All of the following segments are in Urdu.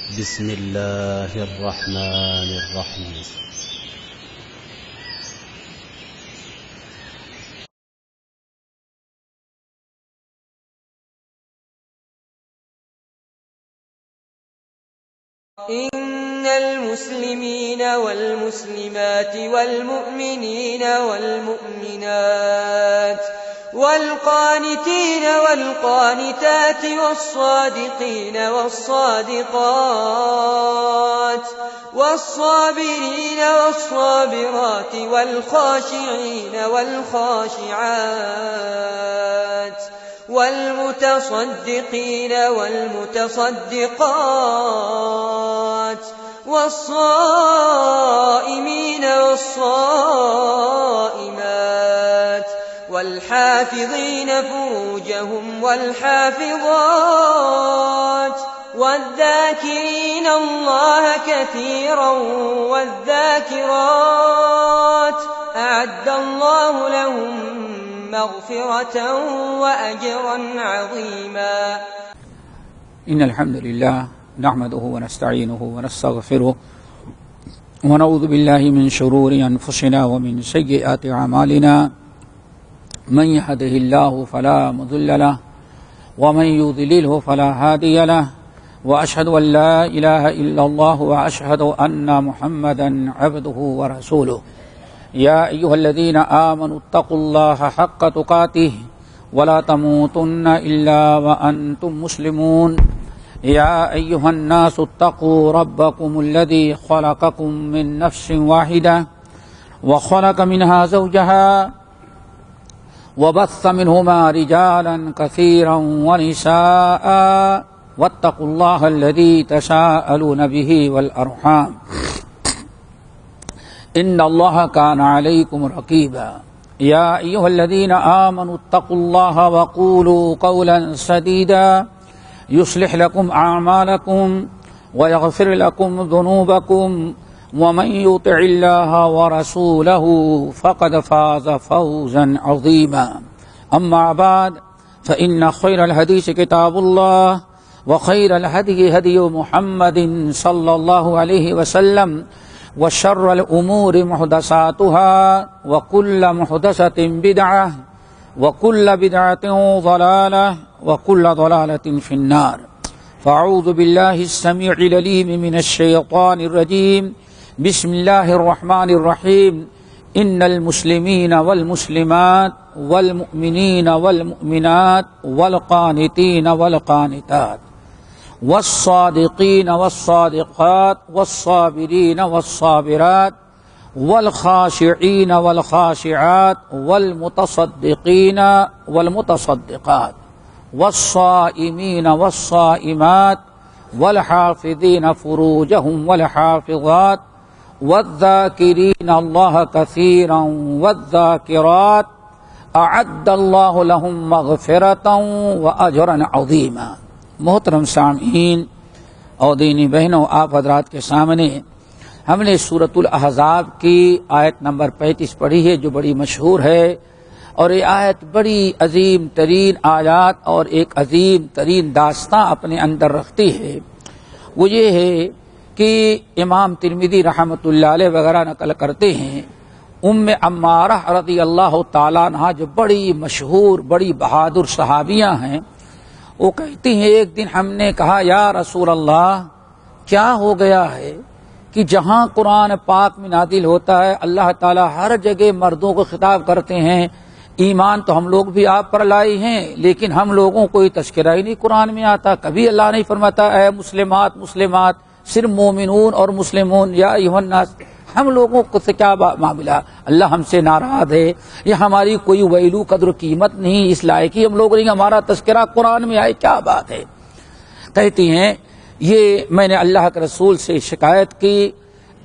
بسم الله الرحمن الرحيم. إن المسلمين والمسلمات والمؤمنين والمؤمنات والقانتين والقانتات والصادقين والصادقات والصابرين والصابرات والخاشعين والخاشعات والمتصدقين والمتصدقات والصائمين والصائمات والحافظين فروجهم والحافظات والذاكرين الله كثيرا والذاكرات أعد الله لهم مغفرة وأجرا عظيما. إن الحمد لله نحمده ونستعينه ونستغفره ونعوذ بالله من شرور أنفسنا ومن سيئات أعمالنا من يهده الله فلا مضل له ومن يضلله فلا هادي له وأشهد أن لا إله إلا الله وأشهد أن محمدا عبده ورسوله. يا أيها الذين آمنوا اتقوا الله حق تقاته ولا تموتن إلا وأنتم مسلمون. يا أيها الناس اتقوا ربكم الذي خلقكم من نفس واحدة وخلق منها زوجها وبث منهما رجالا كثيرا ونساء واتقوا الله الذي تساءلون به والأرحام إن الله كان عليكم رقيبا. يا أيها الذين آمنوا اتقوا الله وقولوا قولا سديدا يصلح لكم أعمالكم ويغفر لكم ذنوبكم ومن يطع الله ورسوله فقد فاز فوزا عظيما. أما بعد فإن خير الحديث كتاب الله وخير الهدي هدي محمد صلى الله عليه وسلم وشر الأمور محدثاتها وكل محدثة بدعة وكل بدعة ضلالة وكل ضلالة في النار. فأعوذ بالله السميع العليم من الشيطان الرجيم. بسم الله الرحمن الرحيم. إن المسلمين والمسلمات والمؤمنين والمؤمنات والقانتين والقانتات والصادقين والصادقات والصابرين والصابرات والخاشعين والخاشعات والمتصدقين والمتصدقات والصائمين والصائمات والحافظين فروجهم والحافظات والذاكرين الله كثيرا والذاكرات أعد الله لهم مغفرة وأجرا عظيما. محترم سامعین اور دینی بہنوں، آپ حضرات کے سامنے ہم نے سورۃ الاحزاب کی آیت نمبر 35 پڑھی ہے جو بڑی مشہور ہے، اور یہ آیت بڑی عظیم ترین آیات اور ایک عظیم ترین داستاں اپنے اندر رکھتی ہے. وہ یہ ہے کہ امام ترمذی رحمۃ اللہ علیہ وغیرہ نقل کرتے ہیں، ام عمارہ رضی اللہ تعالیٰ عنہا جو بڑی مشہور بڑی بہادر صحابیاں ہیں، وہ کہتی ہیں ایک دن ہم نے کہا یا رسول اللہ کیا ہو گیا ہے کہ جہاں قرآن پاک میں نازل ہوتا ہے اللہ تعالیٰ ہر جگہ مردوں کو خطاب کرتے ہیں، ایمان تو ہم لوگ بھی آپ پر لائے ہیں لیکن ہم لوگوں کو یہ تذکرہ ہی نہیں قرآن میں آتا، کبھی اللہ نہیں فرماتا اے مسلمات مسلمات، صرف مومنون اور مسلمون یا ایھا الناس. ہم لوگوں کو سے کیا معاملہ، اللہ ہم سے ناراض ہے یا ہماری کوئی ویلو قدر قیمت نہیں، اس لائق ہی ہم لوگ نہیں ہمارا تذکرہ قرآن میں آئے، کیا بات ہے. کہتی ہیں یہ میں نے اللہ کے رسول سے شکایت کی،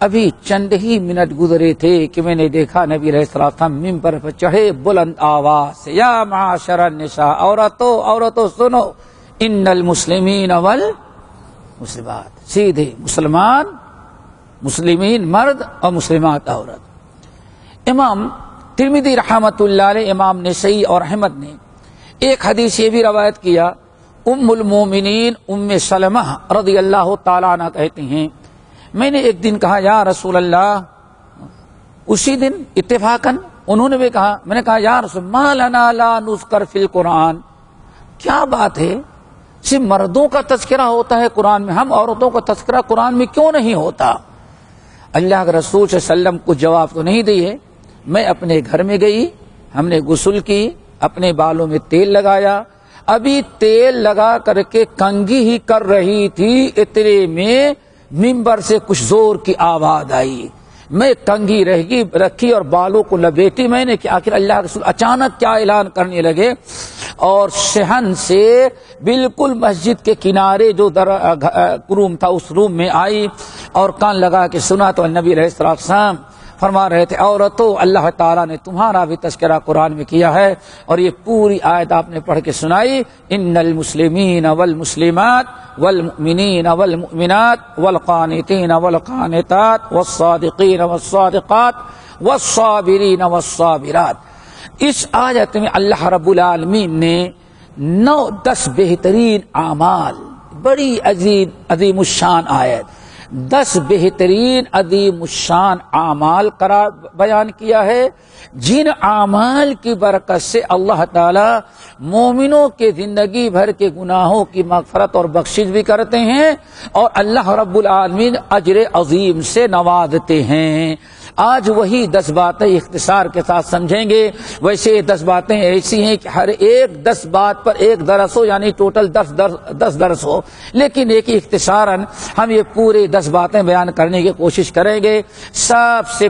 ابھی چند ہی منٹ گزرے تھے کہ میں نے دیکھا نبی علیہ السلام ممبر پر چڑھے بلند آواز سے یا معاشر النساء، عورتوں سنو، ان المسلمین والمسلمات، سیدھے مسلمان مسلمین مرد اور مسلمات عورت. امام ترمذی رحمۃ اللہ علیہ، امام نسائی اور احمد نے ایک حدیث یہ بھی روایت کیا، ام المومنین ام سلمہ رضی اللہ تعالیٰ عنہ کہتی ہیں میں نے ایک دن کہا یا رسول اللہ، اسی دن اتفاقاً انہوں نے بھی کہا، میں نے کہا یا رسول ما لنا لا نذکر فی القرآن، کیا بات ہے صرف مردوں کا تذکرہ ہوتا ہے قرآن میں، ہم عورتوں کا تذکرہ قرآن میں کیوں نہیں ہوتا؟ اللہ کے رسول صلی اللہ علیہ وسلم کو جواب تو نہیں دیے. میں اپنے گھر میں گئی، ہم نے غسل کی، اپنے بالوں میں تیل لگایا، ابھی تیل لگا کر کے کنگھی ہی کر رہی تھی، اتنے میں منبر سے کچھ زور کی آواز آئی. میں کنگھی رکھی اور بالوں کو لپیٹی. میں نے کہ آخر اللہ کے رسول اچانک کیا اعلان کرنے لگے، اور صحن سے بالکل مسجد کے کنارے جو روم تھا اس روم میں آئی اور کان لگا کے سنا تو نبی علیہ السلام فرما رہے تھے عورتوں اللہ تعالیٰ نے تمہارا بھی تذکرہ قرآن میں کیا ہے، اور یہ پوری آیت آپ نے پڑھ کے سنائی. ان المسلمین والمسلمات والمؤمنین والمؤمنات والقانتین والقانتات والصادقین والصادقات والصابرین والصابرات. اس آیت میں اللہ رب العالمین نے 9-10 بہترین اعمال، بڑی عظیم الشان آیت، 10 بہترین عظیم الشان اعمال قرار بیان کیا ہے، جن اعمال کی برکت سے اللہ تعالی مومنوں کے زندگی بھر کے گناہوں کی مغفرت اور بخشش بھی کرتے ہیں، اور اللہ رب العالمین اجر عظیم سے نوازتے ہیں. آج وہی 10 باتیں اختصار کے ساتھ سمجھیں گے. ویسے 10 باتیں ایسی ہیں کہ ہر ایک 10 بات پر ایک درس ہو، یعنی ٹوٹل 10 درس ہو، لیکن ایک اختصاراً ہم یہ پورے 10 باتیں بیان کرنے کی کوشش کریں گے. سب سے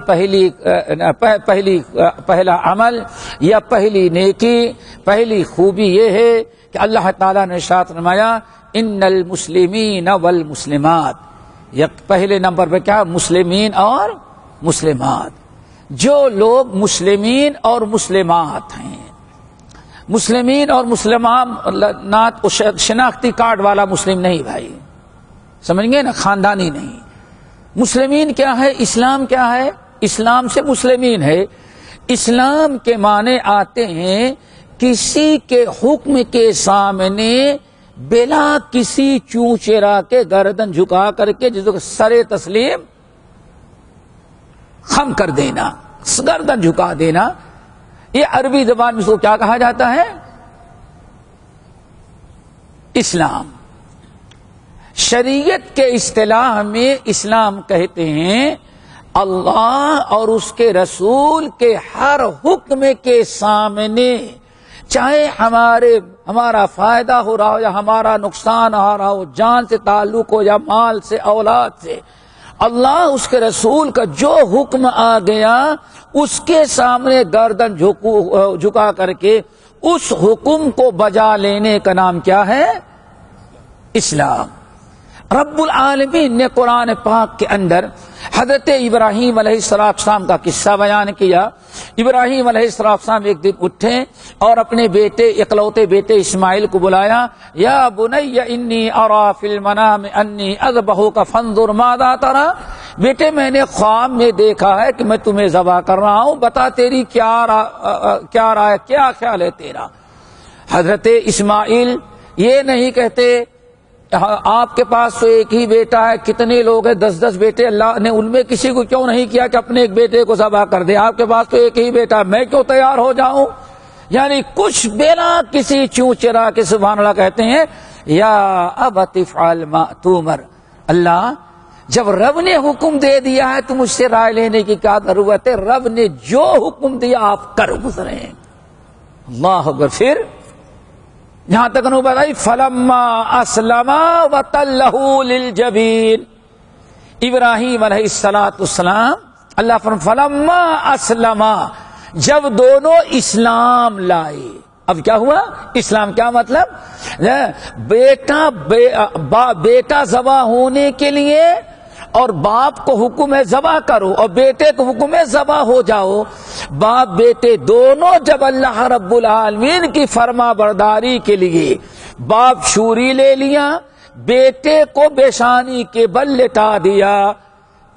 پہلا عمل یا پہلی نیکی، پہلی خوبی یہ ہے کہ اللہ تعالیٰ نے ارشاد فرمایا ان المسلمین والمسلمات. پہلے نمبر پہ کیا؟ مسلمین اور مسلمات. جو لوگ مسلمین اور مسلمات ہیں، مسلمین اور مسلمات شناختی کارڈ والا مسلم نہیں بھائی، سمجھ گئے نا، خاندانی نہیں. مسلمین کیا ہے؟ اسلام کیا ہے؟ اسلام سے مسلمین ہے. اسلام کے معنی آتے ہیں کسی کے حکم کے سامنے بلا کسی چونچرا کے گردن جھکا کر کے جس کو سر تسلیم خم کر دینا، گردن جھکا دینا. یہ عربی زبان میں اس کو کیا کہا جاتا ہے؟ اسلام. شریعت کے اصطلاح میں اسلام کہتے ہیں اللہ اور اس کے رسول کے ہر حکم کے سامنے، چاہے ہمارا فائدہ ہو رہا ہو یا ہمارا نقصان ہو رہا ہو، جان سے تعلق ہو یا مال سے، اولاد سے، اللہ اس کے رسول کا جو حکم آ گیا اس کے سامنے گردن جھکا کر کے اس حکم کو بجا لینے کا نام کیا ہے؟ اسلام. رب العالمین نے قرآن پاک کے اندر حضرت ابراہیم علیہ السلام کا قصہ بیان کیا. ابراہیم علیہ السلام ایک دن اٹھے اور اپنے اکلوتے بیٹے اسماعیل کو بلایا. یا بنی انی ارا فی المنام انی اذبحک فانظر ماذا تری. بیٹے میں نے خواب میں دیکھا ہے کہ میں تمہیں ذبح کر رہا ہوں، بتا تیری کیا رائے، کیا خیال ہے تیرا. حضرت اسماعیل یہ نہیں کہتے آپ کے پاس تو ایک ہی بیٹا ہے، کتنے لوگ ہیں؟ 10 بیٹے. اللہ نے ان میں کسی کو کیوں نہیں کیا کہ اپنے ایک بیٹے کو ذبح کر دے؟ آپ کے پاس تو ایک ہی بیٹا ہے، میں کیوں تیار ہو جاؤں؟ یعنی کچھ بلا کسی چونچرا کے سبحان اللہ کہتے ہیں یا ابت افعل ما تؤمر. اللہ جب رب نے حکم دے دیا ہے تو مجھ سے رائے لینے کی کیا ضرورت ہے؟ رب نے جو حکم دیا آپ کر گزرے. اللہ اکبر. پھر یہاں تک انہوں نے بتائی فلما اسلم وتلہ للجبین. ابراہیم علیہ السلام اللہ فرماتا فلما اسلم، جب دونوں اسلام لائے. اب کیا ہوا؟ اسلام کیا مطلب؟ بیٹا ذبح ہونے کے لیے اور باپ کو حکم ہے ذبح کرو اور بیٹے کو حکم ہے ذبح ہو جاؤ. باپ بیٹے دونوں جب اللہ رب العالمین کی فرما برداری کے لیے باپ چھری لے لیا، بیٹے کو پیشانی کے بل لٹا دیا.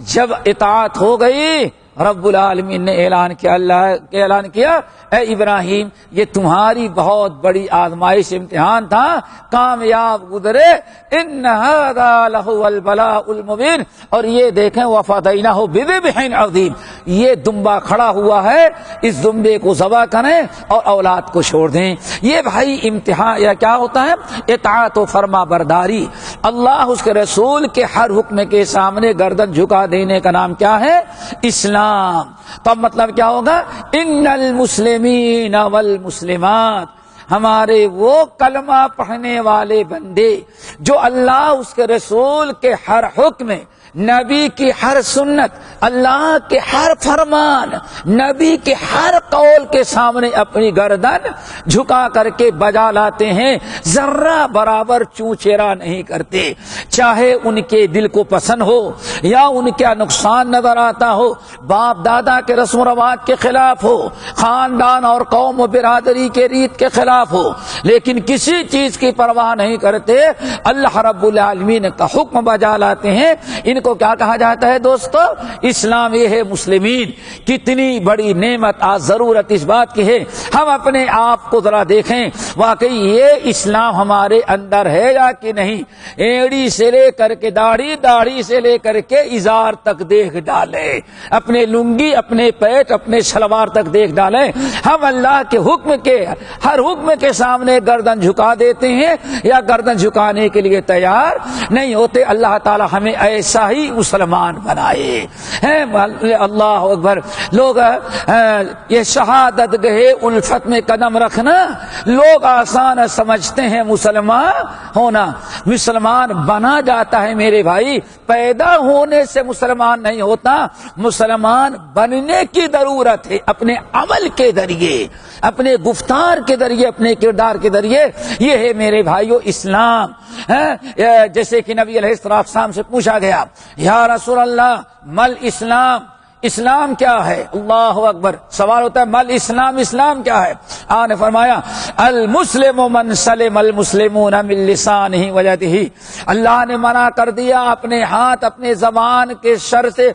جب اطاعت ہو گئی رب العالمین نے اعلان کیا، اللہ کے اعلان کیا، اے ابراہیم یہ تمہاری بہت بڑی آزمائش امتحان تھا، کامیاب گزرے، ان ھذا لہو البلاء المبین، اور یہ دیکھیں وفدیناہ بذبح عظیم، یہ دمبا کھڑا ہوا ہے، اس دمبے کو ذبح کریں اور اولاد کو چھوڑ دیں۔ یہ بھائی امتحان یا کیا ہوتا ہے؟ اطاعت و فرما برداری، اللہ اس کے رسول کے ہر حکم کے سامنے گردن جھکا دینے کا نام کیا ہے؟ اسلام۔ تو اب مطلب کیا ہوگا؟ ان المسلمین والمسلمات، ہمارے وہ کلمہ پڑھنے والے بندے جو اللہ اس کے رسول کے ہر حکم، نبی کی ہر سنت، اللہ کے ہر فرمان، نبی کے ہر قول کے سامنے اپنی گردن جھکا کر کے بجا لاتے ہیں، ذرہ برابر چونچیرا نہیں کرتے، چاہے ان کے دل کو پسند ہو یا ان کا نقصان نظر آتا ہو، باپ دادا کے رسم و رواج کے خلاف ہو، خاندان اور قوم و برادری کے ریت کے خلاف ہو، لیکن کسی چیز کی پرواہ نہیں کرتے، اللہ رب العالمین کا حکم بجا لاتے ہیں۔ ان کو کیا کہا جاتا ہے دوستو؟ اسلام یہ ہے مسلمین۔ کتنی بڑی نعمت، آج ضرورت اس بات کی ہے ہم اپنے آپ کو ذرا دیکھیں، واقعی یہ اسلام ہمارے اندر ہے یا کہ نہیں؟ ایڑی سے لے کر کے داڑھی، داڑھی سے لے کر کے ازار تک دیکھ ڈالے، اپنے لنگی، اپنے پیٹ، اپنے شلوار تک دیکھ ڈالیں، ہم اللہ کے حکم کے ہر حکم کے سامنے گردن جھکا دیتے ہیں یا گردن جھکانے کے لیے تیار نہیں ہوتے۔ اللہ تعالی ہمیں ایسا ہی مسلمان بنائے ہیں۔ اللہ اکبر۔ لوگ یہ شہادت گہے الفت میں قدم رکھنا لوگ آسان سمجھتے ہیں، مسلمان ہونا مسلمان بنا جاتا ہے میرے بھائی، پیدا ہونے سے مسلمان نہیں ہوتا، مسلمان بننے کی ضرورت ہے، اپنے عمل کے ذریعے، اپنے گفتار کے ذریعے، اپنے کردار کے ذریعے۔ یہ ہے میرے بھائیو اسلام۔ جیسے کہ نبی علیہ السلام سے پوچھا گیا، یا رسول اللہ مل اسلام، اسلام کیا ہے؟ اللہ اکبر۔ سوال ہوتا ہے مل اسلام، اسلام کیا ہے؟ آپ نے فرمایا المسلم من سلم المسلمون من لسانہ ویدہ، اللہ نے منع کر دیا اپنے ہاتھ، اپنے زبان کے شر سے،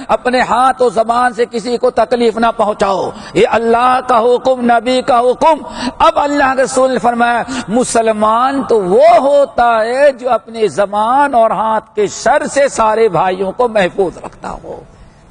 اپنے ہاتھ و زبان سے کسی کو تکلیف نہ پہنچاؤ، یہ اللہ کا حکم، نبی کا حکم۔ اب اللہ کے رسول نے فرمایا مسلمان تو وہ ہوتا ہے جو اپنے زبان اور ہاتھ کے شر سے سارے بھائیوں کو محفوظ رکھتا ہو۔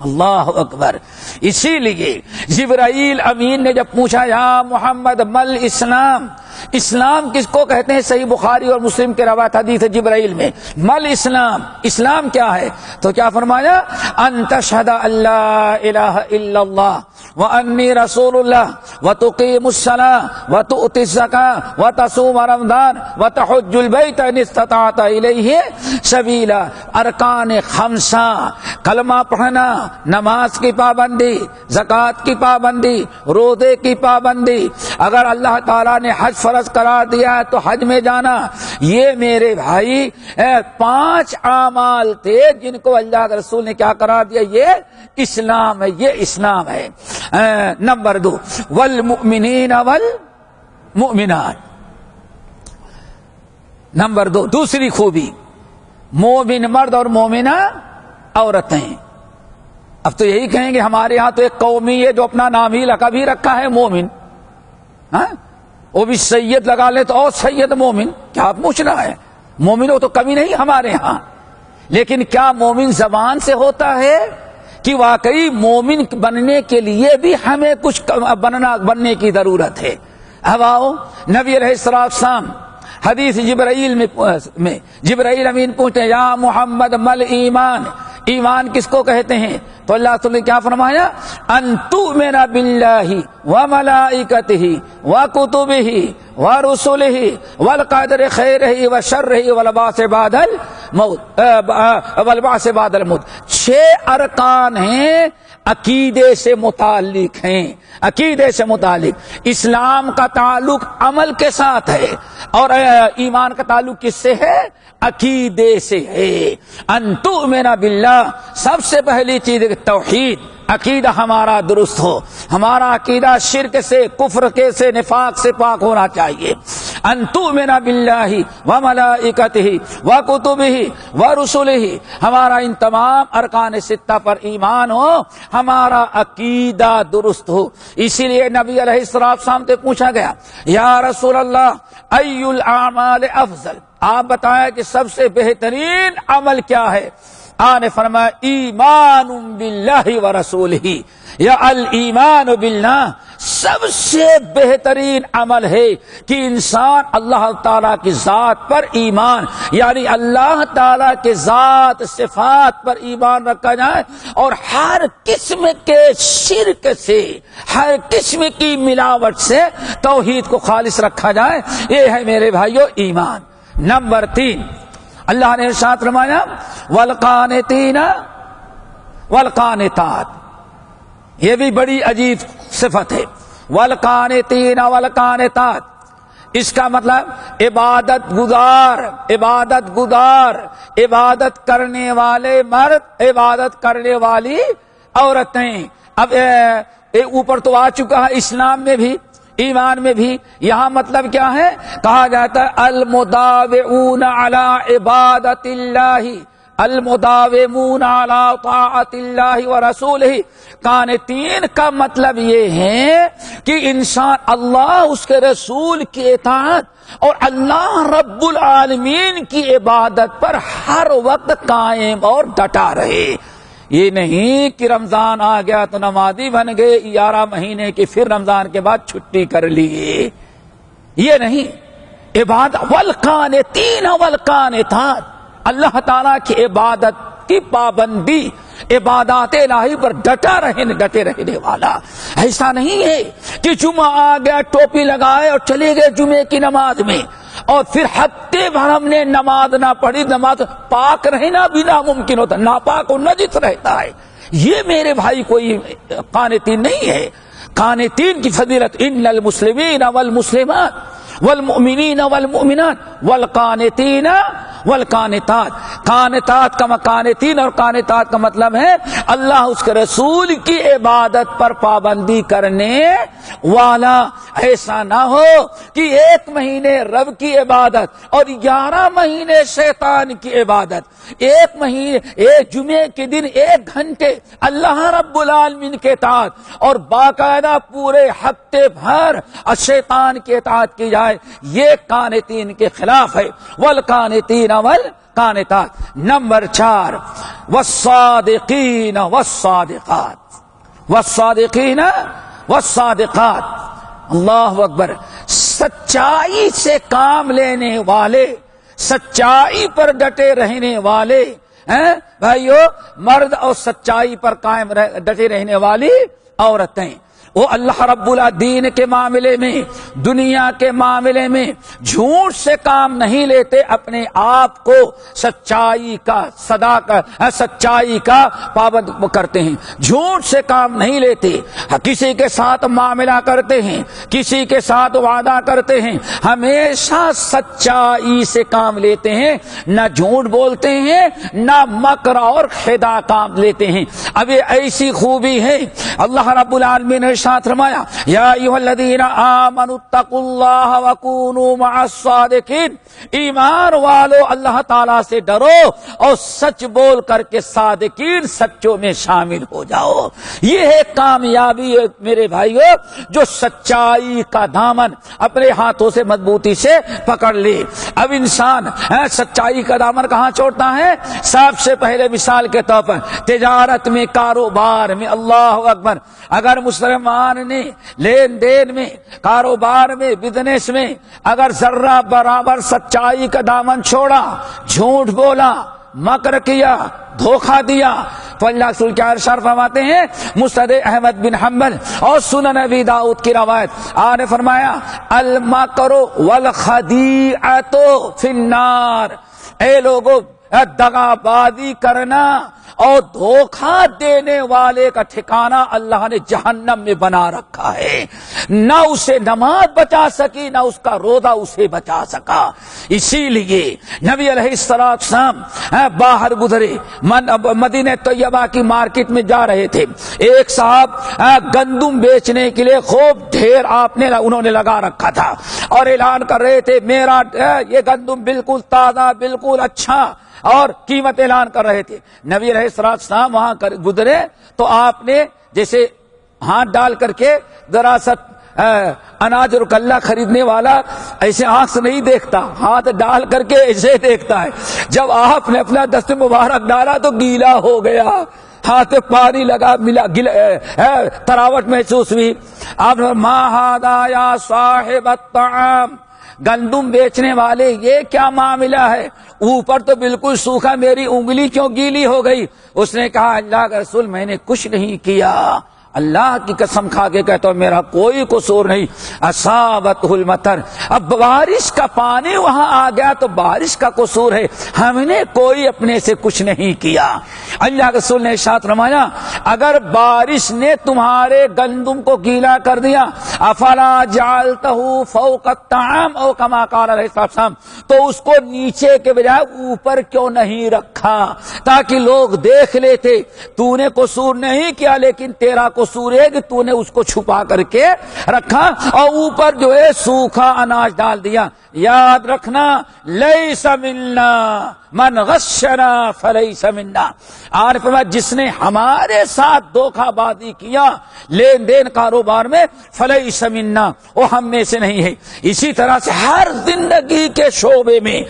اللہ اکبر۔ اسی لیے جبرائیل امین نے جب پوچھا یا محمد مل اسلام، اسلام کس کو کہتے ہیں؟ صحیح بخاری اور مسلم کے روایت حدیث جبرائیل میں مل اسلام، اسلام کیا ہے؟ تو کیا فرمایا؟ ان تشہد اللہ الہ الا اللہ وانی رسول اللہ وتقیم الصلاۃ وتؤتی الزکاۃ وتصوم رمضان وتحج البیت ان استطعت الیہ سبیلا۔ ارکان خمسہ، کلمہ پڑھنا، نماز کی پابندی، زکوٰۃ کی پابندی، روزے کی پابندی، اگر اللہ تعالیٰ نے حج فرض قرار دیا ہے تو حج میں جانا، یہ میرے بھائی 5 اعمال تھے جن کو اللہ کے رسول نے کیا قرار دیا؟ یہ اسلام ہے، یہ اسلام ہے۔ نمبر 2 والمؤمنین والمؤمنات، نمبر 2 دوسری خوبی مومن مرد اور مومنہ عورتیں۔ اب تو یہی کہیں گے ہمارے ہاں تو ایک قومی ہے جو اپنا نام ہی لقب ہی رکھا ہے مومن، ہاں وہ بھی سید لگا لے تو اور سید مومن، کیا آپ پوچھ رہا ہے؟ مومن ہو تو کمی نہیں ہمارے ہاں، لیکن کیا مومن زبان سے ہوتا ہے کہ واقعی مومن بننے کے لیے بھی ہمیں کچھ بننے کی ضرورت ہے؟ اب آؤ نبی علیہ السلام حدیث جبرائیل میں جبرائیل امین پوچھتے ہیں یا محمد مل ایمان، ایمان کس کو کہتے ہیں؟ تو اللہ تعالی نے کیا فرمایا؟ ان تؤمن باللہ وملائکتہ وکتبہ ورسلہ والقدر خیرہ وشرہ والبعث بعد الموت۔ 6 ارکان ہیں، عقیدے سے متعلق ہیں، عقیدے سے متعلق۔ اسلام کا تعلق عمل کے ساتھ ہے اور ایمان کا تعلق کس سے ہے؟ عقیدے سے ہے۔ ان تؤمن باللہ، سب سے پہلی چیز توحید، عقیدہ ہمارا درست ہو، ہمارا عقیدہ شرک سے، کفر کے سے، نفاق سے پاک ہونا چاہیے۔ ان تؤمن باللہ وملائکتہ وکتبہ ورسلہ، ہمارا ان تمام ارکان ستہ پر ایمان ہو، ہمارا عقیدہ درست ہو۔ اسی لیے نبی علیہ السلام سے پوچھا گیا یا رسول اللہ ای الاعمال افضل، آپ بتائیں کہ سب سے بہترین عمل کیا ہے؟ آپ نے فرمایا ایمان باللہ ورسولہ، یا الایمان باللہ، سب سے بہترین عمل ہے کہ انسان اللہ تعالیٰ کی ذات پر ایمان، یعنی اللہ تعالیٰ کے ذات صفات پر ایمان رکھا جائے، اور ہر قسم کے شرک سے، ہر قسم کی ملاوٹ سے توحید کو خالص رکھا جائے، یہ ہے میرے بھائیو ایمان۔ نمبر 3، اللہ نے ارشاد فرمایا والقانتین والقانتات، یہ بھی بڑی عجیب صفت ہے، والقانتین والقانتات، اس کا مطلب عبادت گزار، عبادت گزار، عبادت کرنے والے مرد، عبادت کرنے والی عورتیں۔ اب اوپر تو آ چکا ہے اسلام میں بھی، ایمان میں بھی، یہاں مطلب کیا ہے؟ کہا جاتا ہے المداومون علی عبادت اللہ، المداومون علی طاعت اللہ ورسولہ۔ قانتین کا مطلب یہ ہے کہ انسان اللہ، اس کے رسول کی اطاعت اور اللہ رب العالمین کی عبادت پر ہر وقت قائم اور ڈٹا رہے۔ یہ نہیں کہ رمضان آ گیا تو نمازی بن گئے، 11 مہینے کی پھر رمضان کے بعد چھٹی کر لیے، یہ نہیں۔ عبادت والقانتین والقانتات، اللہ تعالیٰ کی عبادت کی پابندی، عبادات الہی پر ڈٹے رہنے والا۔ ایسا نہیں ہے کہ جمعہ آ گیا ٹوپی لگائے اور چلے گئے جمعے کی نماز میں، اور پھر ہفتے بھر ہم نے نماز نہ پڑھی، نماز پاک رہنا بھی ناممکن ہوتا، ناپاک و نجس رہتا ہے۔ یہ میرے بھائی کوئی قانتین نہیں ہے۔ قانتین کی فضیلت ان المسلمین والمسلمات والمؤمنین والمؤمنات والقانتین والقانتات، قانتات کا قانتین اور قانتات کا مطلب ہے اللہ اس کے رسول کی عبادت پر پابندی کرنے والا۔ ایسا نہ ہو کہ 1 مہینے رب کی عبادت اور 11 مہینے شیطان کی عبادت، 1 مہینے، 1 جمعے کے دن 1 گھنٹے اللہ رب العالمین کے اطاعت، اور باقاعدہ پورے ہفتے بھر شیطان کی اطاعت کی جائے، یہ قانتین کے خلاف ہے۔ والقانتین والقانتات۔ نمبر 4 والصادقین والصادقات، والصادقین والصادقات، اللہ اکبر، سچائی سے کام لینے والے، سچائی پر ڈٹے رہنے والے، بھائیو مرد، اور سچائی پر قائم ڈٹے رہنے والی عورتیں۔ وہ اللہ رب العالمین کے معاملے میں، دنیا کے معاملے میں جھوٹ سے کام نہیں لیتے، اپنے آپ کو سچائی کا سچائی کا پابند کرتے ہیں، جھوٹ سے کام نہیں لیتے، کسی کے ساتھ معاملہ کرتے ہیں، کسی کے ساتھ وعدہ کرتے ہیں، ہمیشہ سچائی سے کام لیتے ہیں، نہ جھوٹ بولتے ہیں، نہ مکر اور خدا کام لیتے ہیں۔ اب یہ ایسی خوبی ہے، اللہ رب العالمین نے ارشاد فرمایا یا ایھا الذین آمنوا اتقوا اللہ وکونوا مع الصادقین، ایمان والو اللہ تعالیٰ سے ڈرو اور سچ بول کر کے صادقین، سچوں میں شامل ہو جاؤ۔ یہ ہے کامیابی میرے بھائیو، جو سچائی کا دامن اپنے ہاتھوں سے مضبوطی سے پکڑ لے۔ اب انسان سچائی کا دامن کہاں چھوڑتا ہے؟ سب سے پہلے مثال کے طور پر تجارت میں، کاروبار میں، اللہ اکبر، اگر مسلمان نے لین دین میں، کاروبار میں، بزنس میں اگر ذرہ برابر سچائی کا دامن چھوڑا، جھوٹ بولا، مکر کیا، دھوکہ دیا، تو اللہ رسول کیا ارشاد فرماتے ہیں؟ مسند احمد بن حنبل اور سنن ابی داؤد کی روایت، آپ نے فرمایا المکر والخدیعۃ فی النار، اے لوگو، دغا بازی کرنا اور دھوکہ دینے والے کا ٹھکانہ اللہ نے جہنم میں بنا رکھا ہے. نہ اسے نماز بچا سکی نہ اس کا روزہ اسے بچا سکا. اسی لیے نبی علیہ السلام باہر گزرے, مدینہ طیبہ کی مارکیٹ میں جا رہے تھے. ایک صاحب گندم بیچنے کے لیے خوب ڈھیر انہوں نے لگا رکھا تھا اور اعلان کر رہے تھے میرا یہ گندم بالکل تازہ بالکل اچھا, اور قیمت اعلان کر رہے تھے. نبی علیہ السلام وہاں گزرے تو آپ نے جیسے ہاتھ ڈال کر کے دراصل اناج اور غلہ خریدنے والا ایسے آنکھ سے نہیں دیکھتا, ہاتھ ڈال کر کے ایسے دیکھتا ہے. جب آپ نے اپنا دست مبارک ڈالا تو گیلا ہو گیا, ہاتھ پہ پانی لگا, ملا تراوٹ محسوس ہوئی. آپ نے ما ھذا یا صاحب الطعام, گندم بیچنے والے یہ کیا معاملہ ہے, اوپر تو بالکل سوکھا, میری انگلی کیوں گیلی ہو گئی؟ اس نے کہا اللہ کا رسول میں نے کچھ نہیں کیا, اللہ کی قسم کھا کے کہتا ہوں میرا کوئی قصور نہیں. اصابتہ المطر, اب بارش کا پانی وہاں آ گیا تو بارش کا قصور ہے, ہم نے کوئی اپنے سے کچھ نہیں کیا. اللہ کے رسول نے ارشاد فرمایا اگر بارش نے تمہارے گندم کو گیلا کر دیا افلا جعلتہ فوق الطعام او کما قال علیہ السلام, تو اس کو نیچے کے بجائے اوپر کیوں نہیں رکھا تاکہ لوگ دیکھ لیتے تو نے قصور نہیں کیا لیکن تیرا قصور ہے کہ تو نے اس کو چھپا کر کے رکھا اور اوپر جو ہے سوکھا اناج ڈال دیا. یاد رکھنا لیس منا من غشنا فلیس منا, عارف جس نے ہمارے ساتھ دھوکہ بازی کیا لین دین کاروبار میں فلیس منا, وہ ہم میں سے نہیں ہے. اسی طرح سے ہر زندگی کے شعبے میں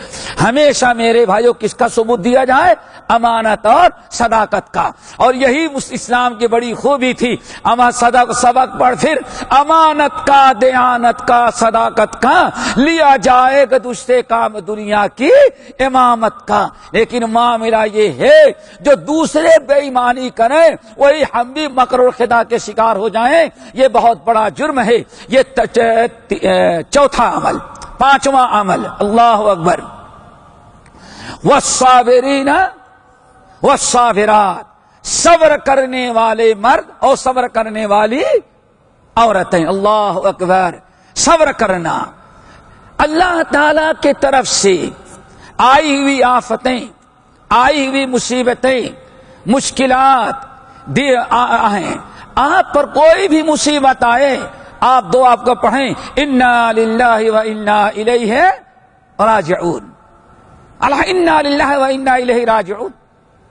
ہمیشہ میرے بھائیوں کس کا ثبوت دیا جائے؟ امانت اور صداقت کا. اور یہی اسلام کی بڑی خوبی تھی. سبق پڑھ پھر امانت کا, دیانت کا, صداقت کا لیا جائے گا دوسرے کام دنیا کی امامت کا. لیکن معاملہ یہ ہے جو دوسرے بے ایمانی کریں وہی ہم بھی مکر و خدا کے شکار ہو جائیں, یہ بہت بڑا جرم ہے. یہ چوتھا عمل. پانچواں عمل, اللہ اکبر, والصابرین والصابرات, صبر کرنے والے مرد اور صبر کرنے والی عورتیں. اللہ اکبر, صبر کرنا اللہ تعالی کی طرف سے آئی ہوئی آفتیں, آئی ہوئی مصیبتیں, مشکلات ہیں. آپ پر کوئی بھی مصیبت آئے آپ دعا آپ کو پڑھیں انا للہ و انا الیہ راجعون, انا للہ و انا الیہ راجعون,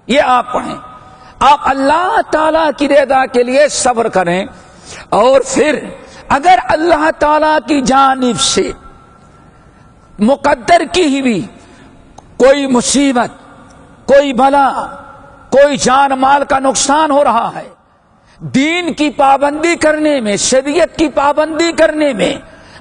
یہ آپ پڑھیں. آپ اللہ تعالی کی رضا کے لیے صبر کریں. اور پھر اگر اللہ تعالی کی جانب سے مقدر کی ہوئی کوئی مصیبت, کوئی بلا, کوئی جان مال کا نقصان ہو رہا ہے, دین کی پابندی کرنے میں, شریعت کی پابندی کرنے میں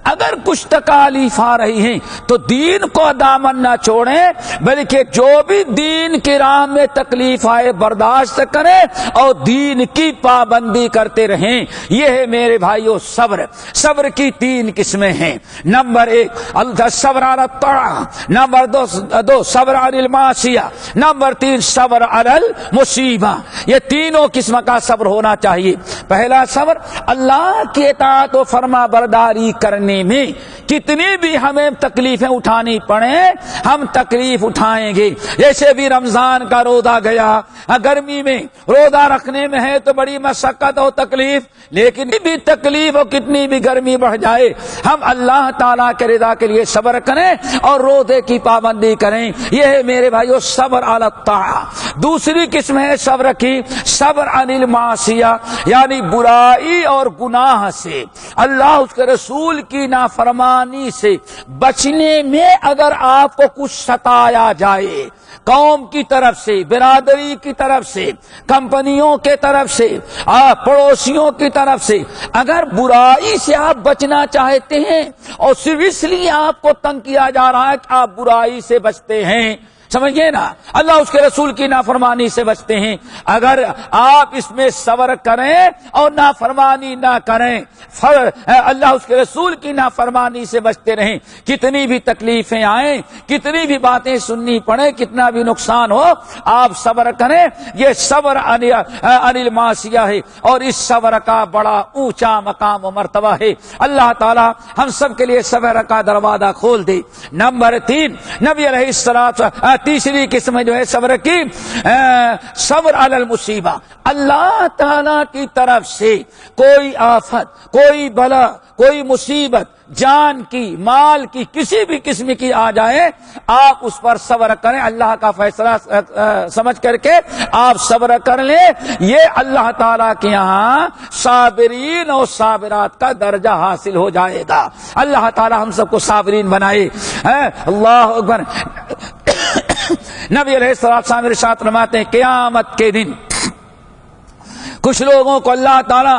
اگر کچھ تکالیف آ رہی ہیں تو دین کو دامن نہ چھوڑیں بلکہ جو بھی دین کی راہ میں تکلیف آئے برداشت کریں اور دین کی پابندی کرتے رہیں. یہ ہے میرے بھائیو صبر. صبر کی تین قسمیں ہیں. نمبر ایک صبر علی الطاعہ, نمبر دو صبر علی المعصیہ, نمبر تین صبر علی المصیبہ. یہ تینوں قسم کا صبر ہونا چاہیے. پہلا صبر اللہ کی اطاعت و فرما برداری کرنے میں کتنی بھی ہمیں تکلیفیں اٹھانی پڑیں ہم تکلیف اٹھائیں گے. جیسے بھی رمضان کا روزہ گیا, گرمی میں روزہ رکھنے میں ہے تو بڑی مشقت اور تکلیف, لیکن بھی تکلیف اور کتنی بھی گرمی بڑھ جائے ہم اللہ تعالیٰ کے رضا کے لیے صبر کریں اور روزے کی پابندی کریں. یہ ہے میرے بھائیو صبر علی الطاعہ. دوسری قسم ہے صبر کی صبر عن المعصیہ, یعنی برائی اور گناہ سے, اللہ اس کے رسول کی نافرمانی سے بچنے میں اگر آپ کو کچھ ستایا جائے, قوم کی طرف سے, برادری کی طرف سے, کمپنیوں کے طرف سے, پڑوسیوں کی طرف سے, اگر برائی سے آپ بچنا چاہتے ہیں اور صرف اس لیے آپ کو تنگ کیا جا رہا ہے کہ آپ برائی سے بچتے ہیں, سمجھئے نا، اللہ اس کے رسول کی نافرمانی سے بچتے ہیں۔ اگر آپ اس میں صبر کریں اور نافرمانی نہ کریں، اللہ اس کے رسول کی نافرمانی سے بچتے رہیں، کتنی بھی تکلیفیں آئیں، کتنی بھی باتیں سننی پڑیں، کتنا بھی نقصان ہو، آپ صبر کریں۔ یہ صبر عن المعصیہ ہے، اور اس صبر کا بڑا اونچا مقام و مرتبہ ہے۔ اللہ تعالی ہم سب کے لیے صبر کا دروازہ کھول دے۔ نمبر 3، نبی علیہ السلام تیسری قسم جو ہے صبر کی، صبر علی المصیبہ، اللہ تعالی کی طرف سے کوئی آفت، کوئی بلا، کوئی مصیبت، جان کی، مال کی، کسی بھی قسم کی آ جائے، آپ اس پر صبر کریں، اللہ کا فیصلہ سمجھ کر کے آپ صبر کر لیں، یہ اللہ تعالیٰ کے یہاں صابرین اور صابرات کا درجہ حاصل ہو جائے گا۔ اللہ تعالیٰ ہم سب کو صابرین بنائے۔ اللہ اکبر۔ نبی علیہ السلام ارشاد فرماتے ہیں قیامت کے دن کچھ لوگوں کو اللہ تعالیٰ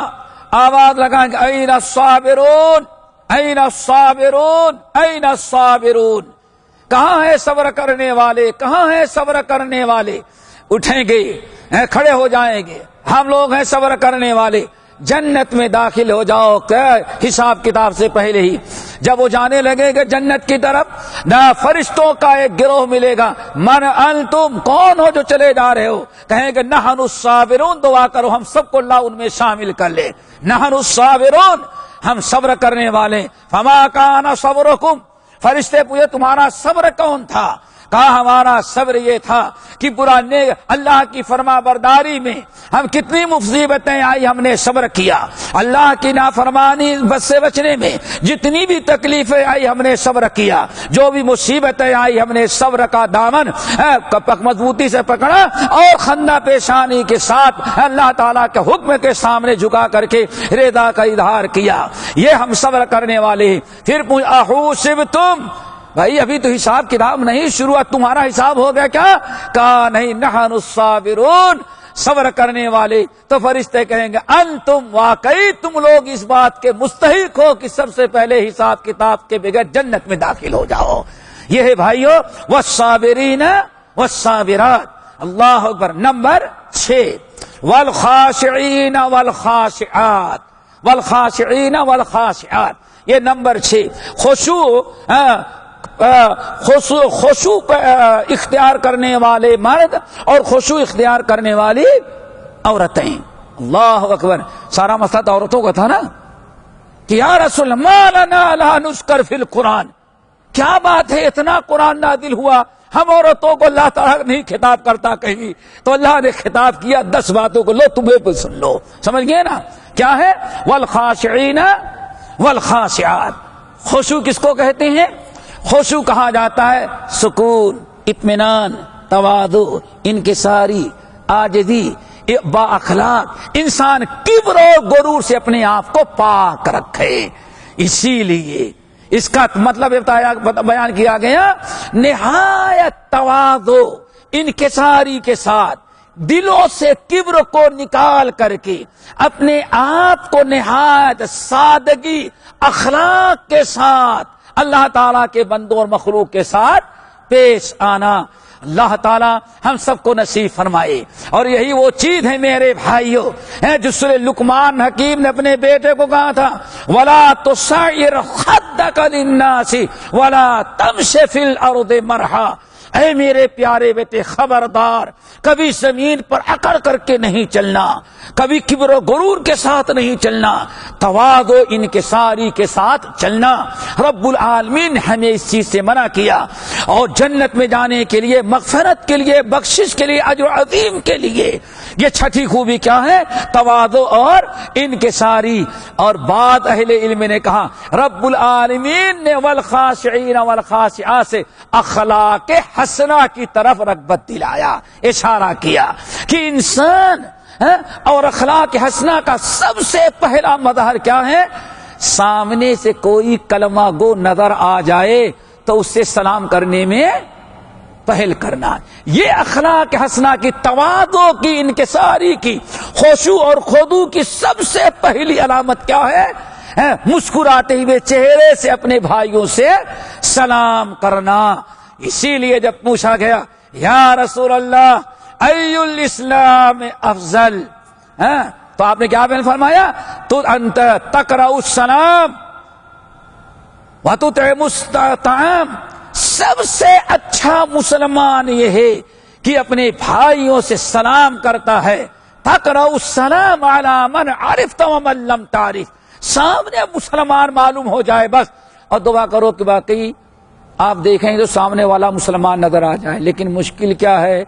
آواز لگائیں گے، این الصابرون، این الصابرون، این الصابرون، کہاں ہے صبر کرنے والے، کہاں ہے صبر کرنے والے؟ اٹھیں گے، کھڑے ہو جائیں گے، ہم لوگ ہیں صبر کرنے والے، جنت میں داخل ہو جاؤ، حساب کتاب سے پہلے ہی۔ جب وہ جانے لگے گا جنت کی طرف، نہ فرشتوں کا ایک گروہ ملے گا، من انتم، کون ہو جو چلے جا رہے ہو؟ کہیں گے نحن الصابرون، دعا کرو ہم سب کو اللہ ان میں شامل کر لے، نحن الصابرون، ہم صبر کرنے والے۔ فما کان صبرکم، فرشتے پوچھے تمہارا صبر کون تھا؟ کہا ہمارا صبر یہ تھا کہ پرانے اللہ کی فرما برداری میں ہم کتنی مصیبتیں آئی ہم نے صبر کیا، اللہ کی نافرمانی سے بچنے میں جتنی بھی تکلیفیں آئی ہم نے صبر کیا، جو بھی مصیبتیں آئی ہم نے صبر کا دامن مضبوطی سے پکڑا اور خندہ پیشانی کے ساتھ اللہ تعالیٰ کے حکم کے سامنے جھکا کر کے رضا کا اظہار کیا، یہ ہم صبر کرنے والے ہیں۔ پھر احوسبتم، بھائی ابھی تو حساب کتاب نہیں شروع، تمہارا حساب ہو گیا کیا؟ کہا نہیں، نحن الصابرون، صبر کرنے والے۔ تو فرشتے کہیں گے انتم، واقعی تم لوگ اس بات کے مستحق ہو کہ سب سے پہلے حساب کتاب کے بغیر جنت میں داخل ہو جاؤ۔ یہ ہے بھائیو والصابرین والصابرات۔ اللہ اکبر۔ نمبر 6، والخاشعین والخاشعات، والخاشعین والخاشعات، یہ نمبر 6، خشوع اختیار کرنے والے مرد اور خشوع اختیار کرنے والی عورتیں۔ اللہ اکبر۔ سارا مسئلہ تو عورتوں کا تھا نا کہ یا رسول اللہ ما لنا لا نذکر فی القرآن، کیا بات ہے اتنا قرآن نازل ہوا، ہم عورتوں کو اللہ تعالیٰ نہیں خطاب کرتا کہیں، تو اللہ نے خطاب کیا 10 باتوں کو، لو تمہیں بھی سن لو، سمجھ گئے نا کیا ہے؟ والخاشعین والخاشعات۔ خشوع کس کو کہتے ہیں؟ خشوع کہا جاتا ہے سکون، اطمینان، تواضع، انکساری، عاجزی، با اخلاق، انسان کبر و غرور سے اپنے آپ کو پاک رکھے۔ اسی لیے اس کا مطلب بیان کیا گیا، نہایت تواضع، انکساری کے ساتھ، دلوں سے کبر کو نکال کر کے اپنے آپ کو نہایت سادگی اخلاق کے ساتھ اللہ تعالیٰ کے بندوں اور مخلوق کے ساتھ پیش آنا۔ اللہ تعالیٰ ہم سب کو نصیب فرمائے۔ اور یہی وہ چیز ہے میرے بھائیوں جو سورہ لقمان حکیم نے اپنے بیٹے کو کہا تھا، وَلَا تُصَعِّرْ خَدَّكَ لِلنَّاسِ وَلَا تَمْشِ فِي الْأَرْضِ مَرْحًا، اے میرے پیارے بیٹے خبردار، کبھی زمین پر اکڑ کر کے نہیں چلنا، کبھی کبر و غرور کے ساتھ نہیں چلنا، تواضع و انکساری کے ساتھ چلنا۔ رب العالمین نے ہمیں اس چیز سے منع کیا، اور جنت میں جانے کے لیے، مغفرت کے لیے، بخشش کے لیے، اجر عظیم کے لیے یہ چھٹی خوبی کیا ہے؟ تواضع اور انکساری۔ اور بعض اہل علم نے کہا رب العالمین نے والخاشعین والخاشعات سے اخلاق حسنہ کی طرف رغبت دلایا، اشارہ کیا کہ انسان اور اخلاق حسنہ کا سب سے پہلا مظہر کیا ہے؟ سامنے سے کوئی کلمہ گو نظر آ جائے تو اس سے سلام کرنے میں پہل کرنا۔ یہ اخلاق حسنہ کی، تواضع کی، انکساری کی، خشوع اور خضوع کی سب سے پہلی علامت کیا ہے؟ مسکراتے ہوئے چہرے سے اپنے بھائیوں سے سلام کرنا۔ اسی لیے جب پوچھا گیا یا رسول اللہ ای الاسلام افضل، تو آپ نے کیا بیان فرمایا؟ تو انت تقرأ السلام وتطعم الطعام، سب سے اچھا مسلمان یہ ہے کہ اپنے بھائیوں سے سلام کرتا ہے. تقرأ السلام علی من عرفت ومن لم تعرف، سامنے مسلمان معلوم ہو جائے بس، اور دعا کرو کہ باقی آپ دیکھیں تو سامنے والا مسلمان نظر آ جائے. لیکن مشکل کیا ہے،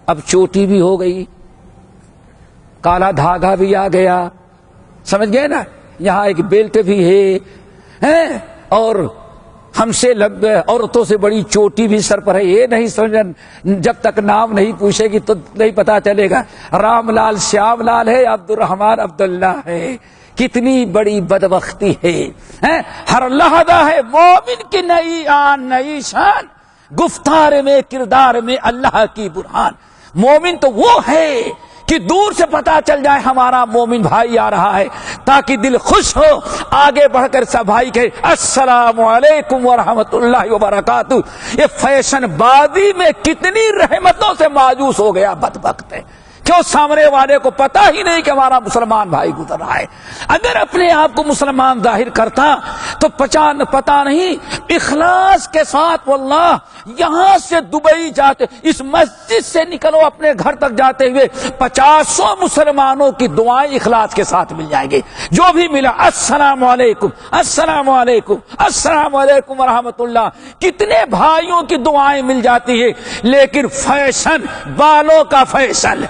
اب چوٹی بھی ہو گئی، کالا دھاگا بھی آ گیا، سمجھ گئے نا، یہاں ایک بیلٹ بھی ہے، اور ہم سے لگ عورتوں سے بڑی چوٹی بھی سر پر ہے. یہ نہیں سمجھ، جب تک نام نہیں پوچھے گی تو نہیں پتا چلے گا رام لال شیام لال ہے، عبد الرحمان عبداللہ ہے. کتنی بڑی بدبختی ہے، ہر لحظہ ہے مومن کی نئی آن نئی شان، گفتار میں کردار میں اللہ کی برہان. مومن تو وہ ہے کہ دور سے پتا چل جائے ہمارا مومن بھائی آ رہا ہے، تاکہ دل خوش ہو، آگے بڑھ کر سب بھائی کہے السلام علیکم ورحمۃ اللہ وبرکاتہ. یہ فیشن بازی میں کتنی رحمتوں سے مایوس ہو گیا بدبخت ہے، کیوں سامنے والے کو پتا ہی نہیں کہ ہمارا مسلمان بھائی گزر رہا ہے. اگر اپنے آپ کو مسلمان ظاہر کرتا تو پتا نہیں اخلاص کے ساتھ، واللہ یہاں سے دبئی جاتے، اس مسجد سے نکلو اپنے گھر تک جاتے ہوئے 50 مسلمانوں کی دعائیں اخلاص کے ساتھ مل جائیں گے. جو بھی ملا السلام علیکم السلام علیکم السلام علیکم ورحمۃ اللہ، کتنے بھائیوں کی دعائیں مل جاتی ہے. لیکن فیشن، بالوں کا فیشن،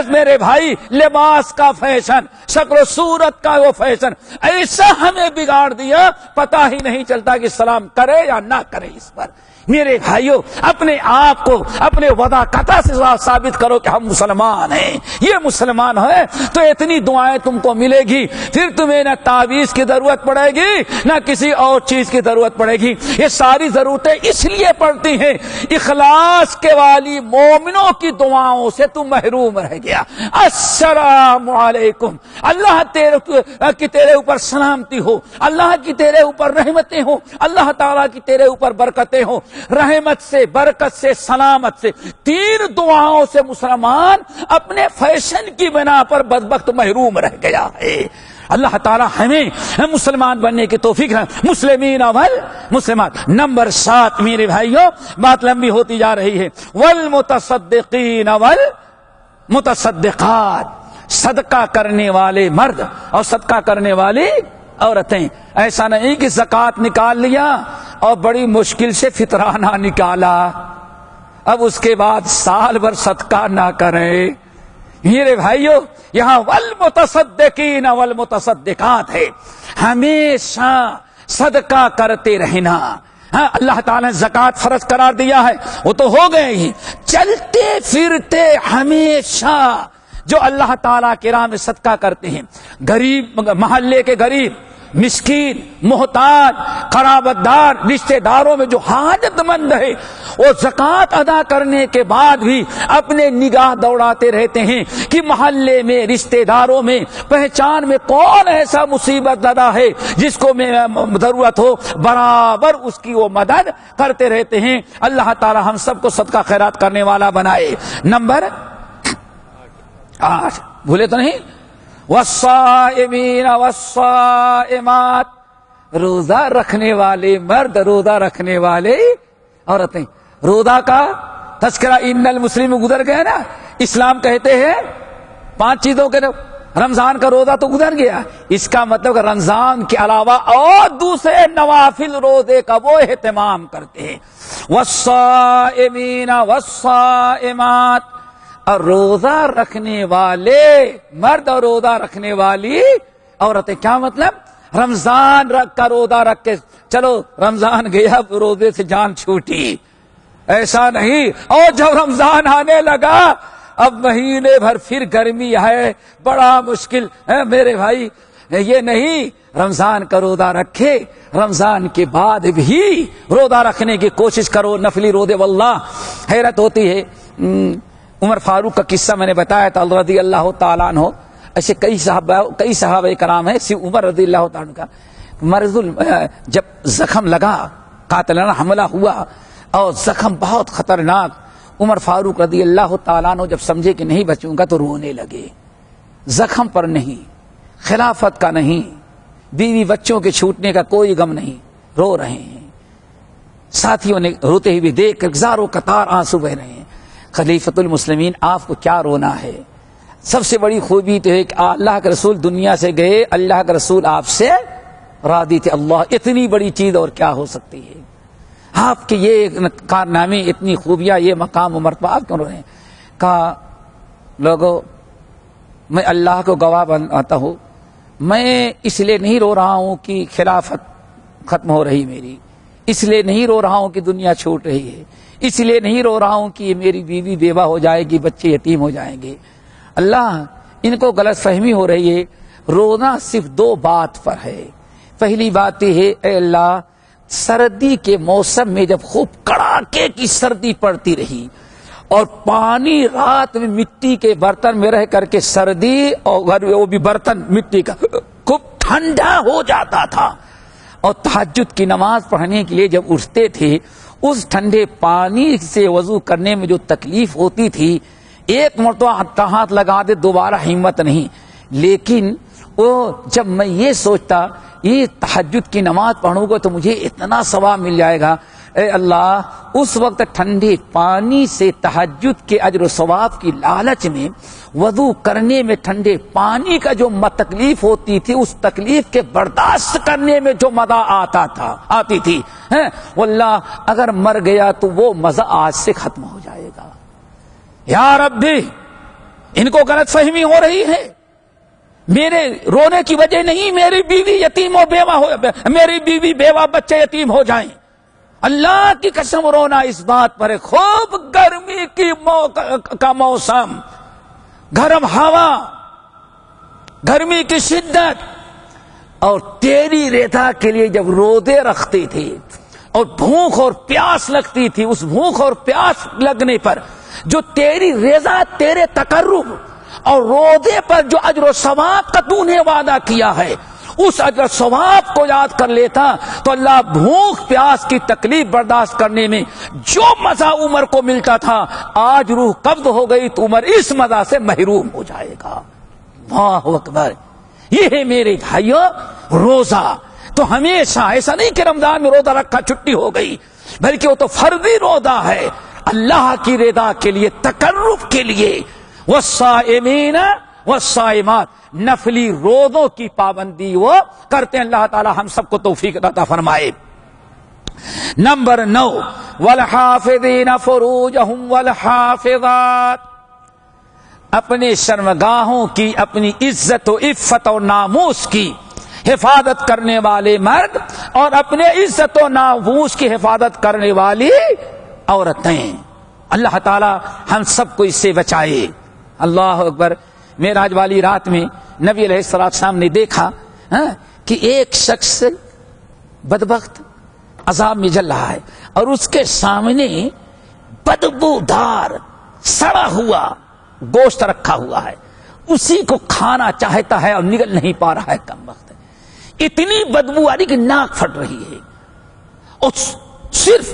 میرے بھائی لباس کا فیشن، شکل و صورت کا وہ فیشن ایسا ہمیں بگاڑ دیا، پتہ ہی نہیں چلتا کہ سلام کرے یا نہ کرے. اس پر میرے بھائیوں اپنے آپ کو اپنے وضاقتہ سے ثابت کرو کہ ہم مسلمان ہیں. یہ مسلمان ہے تو اتنی دعائیں تم کو ملے گی، پھر تمہیں نہ تعویذ کی ضرورت پڑے گی نہ کسی اور چیز کی ضرورت پڑے گی. یہ ساری ضرورتیں اس لیے پڑتی ہیں، اخلاص کے والی مومنوں کی دعاؤں سے تم محروم رہ گیا. السلام علیکم، اللہ تیرے اوپر سلامتی ہو، اللہ کی تیرے اوپر رحمتیں ہوں، اللہ تعالیٰ کی تیرے اوپر برکتیں ہوں. رحمت سے، برکت سے، سلامت سے، 3 دعاؤں سے مسلمان اپنے فیشن کی بنا پر بدبخت محروم رہ گیا ہے. اللہ تعالی ہمیں مسلمان بننے کی توفیق ہے. مسلمین والمسلمات. نمبر 7 میرے بھائیوں، بات لمبی ہوتی جا رہی ہے، والمتصدقین والمتصدقات، صدقہ کرنے والے مرد اور صدقہ کرنے والی عورتیں. ایسا نہیں کہ زکوٰۃ نکال لیا اور بڑی مشکل سے فطرانہ نکالا، اب اس کے بعد سال بھر صدقہ نہ کریں. میرے بھائیوں یہاں والمتصدقین والمتصدقات ہے، ہمیشہ صدقہ کرتے رہنا. اللہ تعالیٰ نے زکوٰۃ فرض قرار دیا ہے، وہ تو ہو گئے ہی، چلتے پھرتے ہمیشہ جو اللہ تعالیٰ کی راہ میں صدقہ کرتے ہیں، غریب، محلے کے غریب، مسکین، محتاج، قرابت دار، رشتہ داروں میں جو حاجت مند ہے، وہ زکوٰۃ ادا کرنے کے بعد بھی اپنے نگاہ دوڑاتے رہتے ہیں کہ محلے میں، رشتہ داروں میں، پہچان میں کون ایسا مصیبت زدہ ہے جس کو میں ضرورت ہو، برابر اس کی وہ مدد کرتے رہتے ہیں. اللہ تعالی ہم سب کو صدقہ خیرات کرنے والا بنائے. نمبر 8 بھولے تو نہیں، والصائمین والصائمات، روزہ رکھنے والے مرد، روزہ رکھنے والے عورتیں. روزہ کا تذکرہ ان المسلم گزر گیا نا. اسلام کہتے ہیں 5 چیزوں کے، رمضان کا روزہ تو گزر گیا، اس کا مطلب کہ رمضان کے علاوہ اور دوسرے نوافل روزے کا وہ اہتمام کرتے ہیں. والصائمین والصائمات، اور روزہ رکھنے والے مرد اور روزہ رکھنے والی عورتیں. کیا مطلب؟ رمضان کا روزہ رکھ کے چلو رمضان گیا روزے سے جان چھوٹی، ایسا نہیں. اور جب رمضان آنے لگا اب مہینے بھر پھر گرمی ہے، بڑا مشکل ہے. میرے بھائی یہ نہیں، رمضان کا روزہ رکھے، رمضان کے بعد بھی روزہ رکھنے کی کوشش کرو، نفلی روزے. واللہ حیرت ہوتی ہے. عمر فاروق کا قصہ میں نے بتایا تھا رضی اللہ تعالیٰ عنہ. ایسے کئی صحابہ کرام ہیں. عمر رضی اللہ تعالیٰ عنہ کا مرض جب زخم لگا، قاتلانہ حملہ ہوا اور زخم بہت خطرناک، عمر فاروق رضی اللہ تعالیٰ عنہ جب سمجھے کہ نہیں بچوں گا تو رونے لگے. زخم پر نہیں، خلافت کا نہیں، بیوی بچوں کے چھوٹنے کا کوئی غم نہیں، رو رہے ہیں. ساتھیوں نے روتے ہوئے دیکھ کر ہزاروں قطار آنسو بہ رہے ہیں. خلیفۃ المسلمین آپ کو کیا رونا ہے؟ سب سے بڑی خوبی تو ہے کہ اللہ کے رسول دنیا سے گئے، اللہ کے رسول آپ سے راضی تھے. اللہ اتنی بڑی چیز اور کیا ہو سکتی ہے؟ آپ کے یہ کارنامے، اتنی خوبیاں، یہ مقام و مرتبہ، آپ کیوں رو رہے ہیں؟ کہا لوگوں میں اللہ کو گواہ بناتا ہوں، میں اس لیے نہیں رو رہا ہوں کہ خلافت ختم ہو رہی میری، اس لیے نہیں رو رہا ہوں کہ دنیا چھوٹ رہی ہے، اس لیے نہیں رو رہا ہوں کہ یہ میری بیوی بیوہ ہو جائے گی، بچے یتیم ہو جائیں گے. اللہ ان کو غلط فہمی ہو رہی ہے. رونا صرف دو بات پر ہے. پہلی بات یہ ہے اے اللہ سردی کے موسم میں جب خوب کڑاکے کی سردی پڑتی رہی اور پانی رات میں مٹی کے برتن میں رہ کر کے سردی اور وہ بھی برتن مٹی کا خوب ٹھنڈا ہو جاتا تھا، اور تہجد کی نماز پڑھنے کے لیے جب اٹھتے تھے اس ٹھنڈے پانی سے وضو کرنے میں جو تکلیف ہوتی تھی، ایک مرتبہ ہاتھ لگا دے دوبارہ ہمت نہیں. لیکن وہ جب میں یہ سوچتا یہ تہجد کی نماز پڑھوں گا تو مجھے اتنا ثواب مل جائے گا، اے اللہ اس وقت ٹھنڈے پانی سے تہجد کے اجر و ثواب کی لالچ میں وضو کرنے میں ٹھنڈے پانی کا جو تکلیف ہوتی تھی اس تکلیف کے برداشت کرنے میں جو مزہ آتی تھی، واللہ اگر مر گیا تو وہ مزہ آج سے ختم ہو جائے گا. یا ربی ان کو غلط فہمی ہو رہی ہے. میرے رونے کی وجہ نہیں میری بیوی یتیم و بیوہ ہو، میری بیوی بیوہ بچے یتیم ہو جائیں. اللہ کی قسم رونا اس بات پر ہے خوب گرمی کا موسم، گرم ہوا، گرمی کی شدت، اور تیری رضا کے لیے جب روزے رکھتے تھے اور بھوک اور پیاس لگتی تھی، اس بھوک اور پیاس لگنے پر جو تیری رضا، تیرے تقرب اور روزے پر جو اجر و ثواب کا تو نے وعدہ کیا ہے اس اجر و ثواب کو یاد کر لیتا تو اللہ بھوک پیاس کی تکلیف برداشت کرنے میں جو مزہ عمر کو ملتا تھا آج روح قبض ہو گئی تو عمر اس مزہ سے محروم ہو جائے گا. اللہ اکبر. یہ ہے میرے بھائیو روزہ. تو ہمیشہ ایسا نہیں کہ رمضان میں روزہ رکھا چھٹی ہو گئی، بلکہ وہ تو فرضی روزہ ہے اللہ کی رضا کے لیے، تقرب کے لیے. والصائمین والصائمات، نفلی روزوں کی پابندی وہ کرتے ہیں. اللہ تعالی ہم سب کو توفیق عطا فرمائے. نمبر 9 والحافظین فروجہم والحافظات، اپنے شرمگاہوں کی، اپنی عزت و عفت اور ناموس کی حفاظت کرنے والے مرد اور اپنے عزت و ناموس کی حفاظت کرنے والی عورتیں. اللہ تعالی ہم سب کو اس سے بچائے. اللہ اکبر. معراج والی رات میں نبی علیہ السلام نے دیکھا کہ ایک شخص بدبخت عذاب میں جل رہا ہے اور اس کے سامنے بدبودار سڑا ہوا گوشت رکھا ہوا ہے، اسی کو کھانا چاہتا ہے اور نگل نہیں پا رہا ہے. کم وقت اتنی بدبو آ رہی کہ ناک پھٹ رہی ہے، اور صرف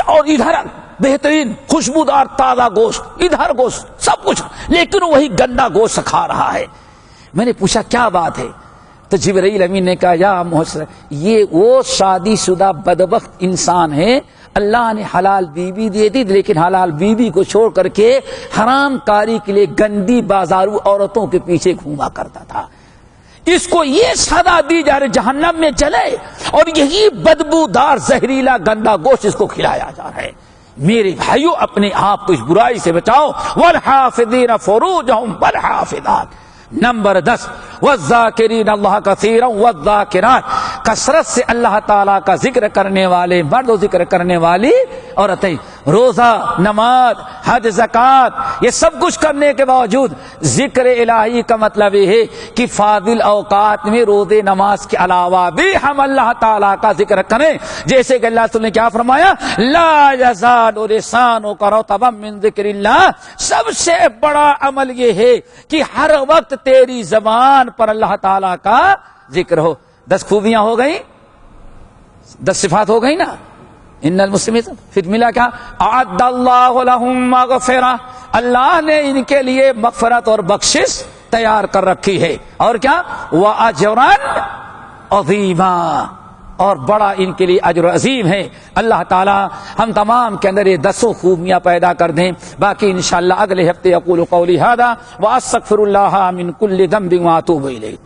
اور ادھر بہترین خوشبودار تازہ گوشت، ادھر گوشت سب کچھ، لیکن وہی گندا گوشت کھا رہا ہے. میں نے پوچھا کیا بات ہے؟ تو جبرائیل امین نے کہا یا محسن یہ وہ شادی شدہ بدبخت انسان ہے، اللہ نے حلال بیوی دے دی لیکن حلال بیوی کو چھوڑ کر کے حرام کاری کے لیے گندی بازارو عورتوں کے پیچھے گھوما کرتا تھا. اس کو یہ سزا دی جا رہی جہنم میں جلے اور یہی بدبودار زہریلا گندا گوشت اس کو کھلایا جا رہا ہے. میرے بھائیو اپنے آپ کو اس برائی سے بچاؤ. والحافظین فروجہم والحافظات. نمبر 10 والذاکرین اللہ کثیرا والذاکرات، کثرت سے اللہ تعالیٰ کا ذکر کرنے والے مرد و ذکر کرنے والی عورتیں. روزہ، نماز، حج، زکوٰۃ یہ سب کچھ کرنے کے باوجود ذکر الہی کا مطلب یہ ہے کہ فاضل اوقات میں روزے نماز کے علاوہ بھی ہم اللہ تعالیٰ کا ذکر کریں. جیسے کہ اللہ تعالیٰ نے کیا فرمایا لا یزال لسانک رطبا من ذکر اللہ. سب سے بڑا عمل یہ ہے کہ ہر وقت تیری زبان پر اللہ تعالیٰ کا ذکر ہو. 10 خوبیاں ہو گئیں، 10 صفات ہو گئی نا. ان المسلمین، پھر ملا کیا؟ اعد اللہ لہم مغفرہ، اللہ نے ان کے لیے مغفرت اور بخشش تیار کر رکھی ہے، اور کیا؟ واجرا عظیما، اور بڑا ان کے لیے اجر عظیم ہے۔ اللہ تعالی ہم تمام کے اندر یہ 10 خوبیاں پیدا کر دیں۔ باقی انشاءاللہ اگلے ہفتے اقول قولی ھذا واستغفر اللہ من کل ذنب واتوب الیہ۔